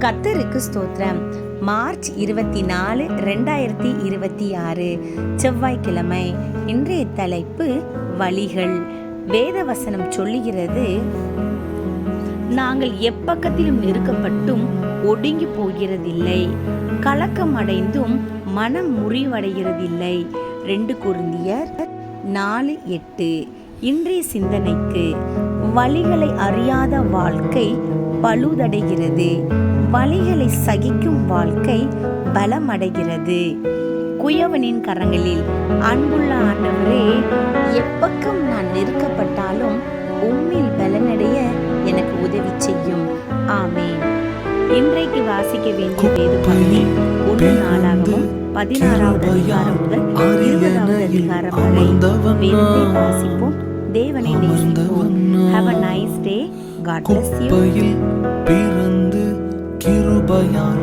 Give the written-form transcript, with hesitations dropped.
கர்த்தருக்கு ஸ்தோத்திரம். மார்ச் 24, 2026 செவ்வாய்க்கிழமை. இன்றைய தலைப்பு வழிகள். வேத வசனம் சொல்லுகிறது, நாங்கள் எப்பக்கத்திலும் நெருக்கப்பட்டும் ஒடுங்கி போகிறதில்லை, கலக்கம் அடைந்தும் மனம் முறிவடைகிறதில்லை. 2 கொரிந்தியர் 4:8. இன்றைய சிந்தனைக்கு, வழிகளை அறியாத வாழ்க்கை பழுதடைகிறது, வழிகளை சகிக்கும் வாழ்க்கை பலமடைகிறது. குயவனின் கரங்களில். அன்புள்ள ஆண்டவரே, எப்பக்கம் நான் நெருக்கப்பட்டாலும் உம்மில் பலனடைய எனக்கு உதவி செய்யும். ஆமேன். இன்றைக்கு வாசிக்க வேண்டிய வேத பகுதி 1 நாளாகமம் 16வது அதிகாரம் முதல் 20வது அதிகாரம் வரை. வேதத்தை வாசிப்போம், தேவனை நேசிப்போம். Have a nice day. God bless you. பிறந்து கிருபையால்